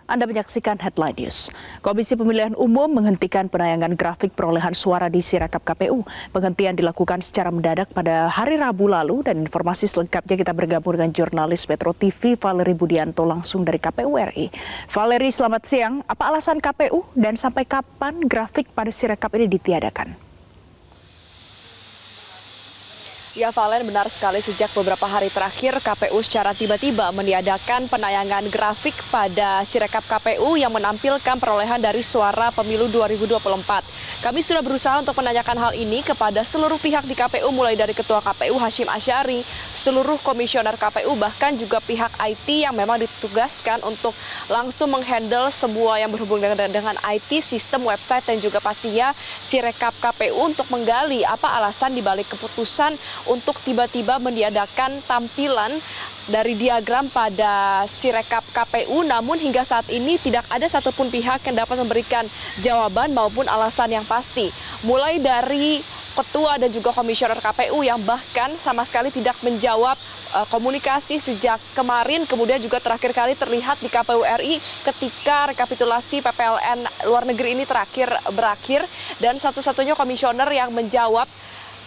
Anda menyaksikan Headline News. Komisi Pemilihan Umum menghentikan penayangan grafik perolehan suara di Sirekap KPU. Penghentian dilakukan secara mendadak pada hari Rabu lalu dan informasi selengkapnya kita bergabung dengan jurnalis Metro TV Valerie Budianto langsung dari KPU RI. Valerie, selamat siang. Apa alasan KPU dan sampai kapan grafik pada Sirekap ini ditiadakan? Ya Valen, benar sekali sejak beberapa hari terakhir KPU secara tiba-tiba meniadakan penayangan grafik pada Sirekap KPU yang menampilkan perolehan dari suara pemilu 2024. Kami sudah berusaha untuk menanyakan hal ini kepada seluruh pihak di KPU mulai dari Ketua KPU Hashim Asyari, seluruh komisioner KPU bahkan juga pihak IT yang memang ditugaskan untuk langsung menghandle semua yang berhubungan dengan IT, sistem, website dan juga pastinya Sirekap KPU untuk menggali apa alasan dibalik keputusan untuk tiba-tiba meniadakan tampilan dari diagram pada Sirekap KPU, namun hingga saat ini tidak ada satupun pihak yang dapat memberikan jawaban maupun alasan yang pasti. Mulai dari ketua dan juga komisioner KPU yang bahkan sama sekali tidak menjawab komunikasi sejak kemarin, kemudian juga terakhir kali terlihat di KPU RI ketika rekapitulasi PPLN luar negeri ini berakhir, dan satu-satunya komisioner yang menjawab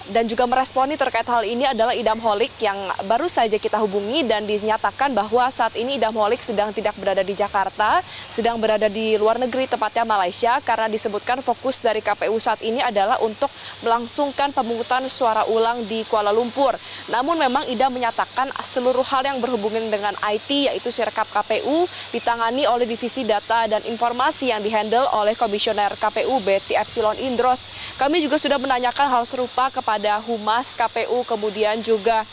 dan juga meresponi terkait hal ini adalah Idam Holik yang baru saja kita hubungi dan dinyatakan bahwa saat ini Idam Holik sedang tidak berada di Jakarta, sedang berada di luar negeri tepatnya Malaysia, karena disebutkan fokus dari KPU saat ini adalah untuk melangsungkan pemungutan suara ulang di Kuala Lumpur. Namun memang Idam menyatakan seluruh hal yang berhubungan dengan IT yaitu Sirekap KPU ditangani oleh Divisi Data dan Informasi yang dihandle oleh Komisioner KPU Betty Epsilon Indros. Kami juga sudah menanyakan hal serupa kepada Humas KPU, kemudian juga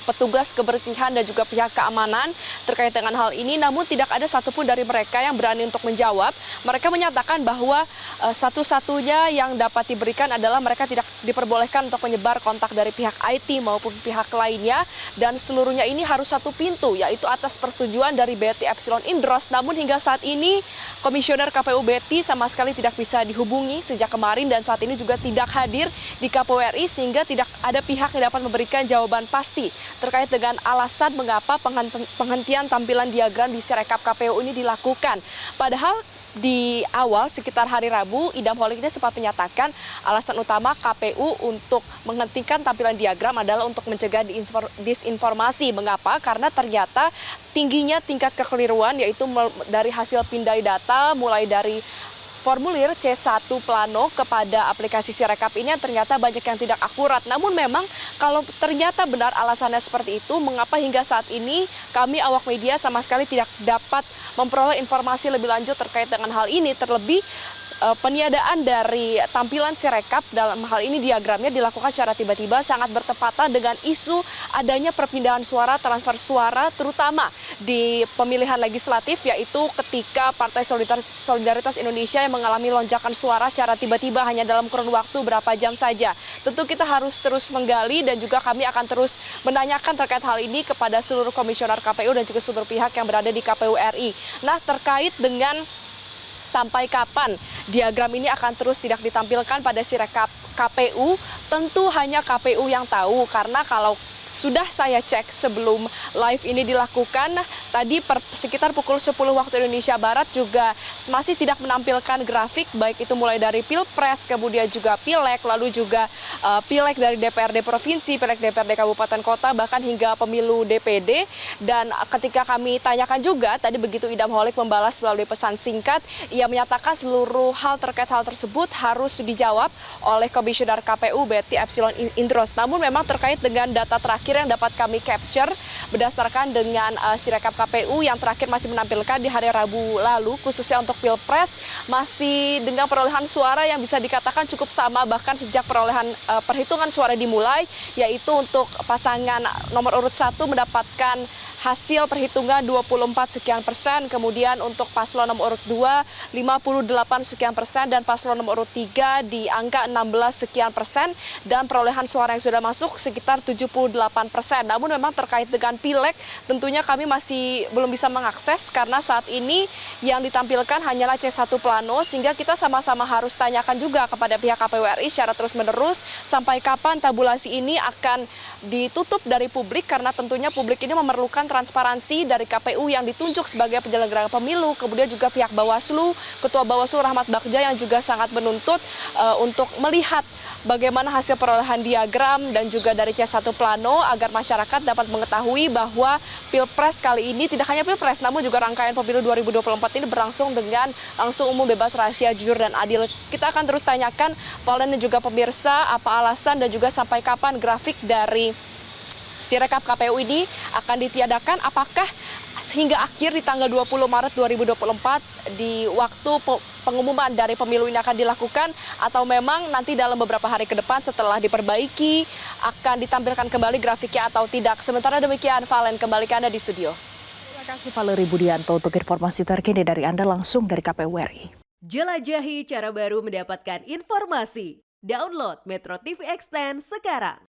petugas kebersihan dan juga pihak keamanan terkait dengan hal ini, namun tidak ada satupun dari mereka yang berani untuk menjawab. Mereka menyatakan bahwa satu-satunya yang dapat diberikan adalah mereka tidak diperbolehkan untuk menyebar kontak dari pihak IT maupun pihak lainnya, dan seluruhnya ini harus satu pintu, yaitu atas persetujuan dari Betty Epsilon Indros. Namun hingga saat ini Komisioner KPU Betty sama sekali tidak bisa dihubungi sejak kemarin dan saat ini juga tidak hadir di KPU RI, sehingga tidak ada pihak yang dapat memberikan jawaban pasti terkait dengan alasan mengapa penghentian tampilan diagram di Sirekap KPU ini dilakukan. Padahal di awal sekitar hari Rabu, Idam Holik ini sempat menyatakan alasan utama KPU untuk menghentikan tampilan diagram adalah untuk mencegah disinformasi. Mengapa? Karena ternyata tingginya tingkat kekeliruan, yaitu dari hasil pindai data mulai dari formulir C1 Plano kepada aplikasi Sirekap ini ternyata banyak yang tidak akurat. Namun memang kalau ternyata benar alasannya seperti itu, mengapa hingga saat ini kami awak media sama sekali tidak dapat memperoleh informasi lebih lanjut terkait dengan hal ini, terlebih peniadaan dari tampilan Sirekap dalam hal ini diagramnya dilakukan secara tiba-tiba, sangat bertepatan dengan isu adanya perpindahan suara, transfer suara terutama di pemilihan legislatif, yaitu ketika Partai Solidaritas Indonesia yang mengalami lonjakan suara secara tiba-tiba hanya dalam kurun waktu berapa jam saja. Tentu kita harus terus menggali dan juga kami akan terus menanyakan terkait hal ini kepada seluruh komisioner KPU dan juga seluruh pihak yang berada di KPU RI. Nah, terkait dengan sampai kapan diagram ini akan terus tidak ditampilkan pada Sirekap KPU, tentu hanya KPU yang tahu, karena kalau sudah saya cek sebelum live ini dilakukan, tadi sekitar pukul 10 waktu Indonesia Barat juga masih tidak menampilkan grafik, baik itu mulai dari Pilpres, kemudian juga Pileg, lalu juga Pileg dari DPRD Provinsi, Pileg DPRD Kabupaten Kota, bahkan hingga pemilu DPD. Dan ketika kami tanyakan juga, tadi begitu Idam Holik membalas melalui pesan singkat, ia menyatakan seluruh hal terkait hal tersebut harus dijawab oleh Komisioner KPU Betty Epsilon Indros. Namun memang terkait dengan data terakhir yang dapat kami capture berdasarkan dengan Sirekap KPU yang terakhir masih menampilkan di hari Rabu lalu, khususnya untuk Pilpres, masih dengan perolehan suara yang bisa dikatakan cukup sama bahkan sejak perhitungan suara dimulai, yaitu untuk pasangan nomor urut 1 mendapatkan hasil perhitungan 24 sekian persen, kemudian untuk paslon nomor urut 2 58 sekian persen, dan paslon nomor urut 3 di angka 16 sekian persen, dan perolehan suara yang sudah masuk sekitar 78%. Namun memang terkait dengan Pileg tentunya kami masih belum bisa mengakses karena saat ini yang ditampilkan hanyalah C1 Plano, sehingga kita sama-sama harus tanyakan juga kepada pihak KPU RI secara terus-menerus sampai kapan tabulasi ini akan ditutup dari publik, karena tentunya publik ini memerlukan transparansi dari KPU yang ditunjuk sebagai penyelenggara pemilu, kemudian juga pihak Bawaslu, Ketua Bawaslu Rahmat Bagja yang juga sangat menuntut untuk melihat bagaimana hasil perolehan diagram dan juga dari C1 Plano agar masyarakat dapat mengetahui bahwa Pilpres kali ini tidak hanya Pilpres namun juga rangkaian pemilu 2024 ini berlangsung dengan langsung umum, bebas, rahasia, jujur, dan adil. Kita akan terus tanyakan Valen dan juga pemirsa apa alasan dan juga sampai kapan grafik dari Sirekap KPU ini akan ditiadakan, apakah hingga akhir di tanggal 20 Maret 2024 di waktu pengumuman dari pemilu ini akan dilakukan, atau memang nanti dalam beberapa hari ke depan setelah diperbaiki akan ditampilkan kembali grafiknya atau tidak. Sementara demikian, Valen, kembali ke Anda di studio. Terima kasih Valeri Budianto untuk informasi terkini dari Anda langsung dari KPU RI. Jelajahi cara baru mendapatkan informasi. Download Metro TV Extend sekarang.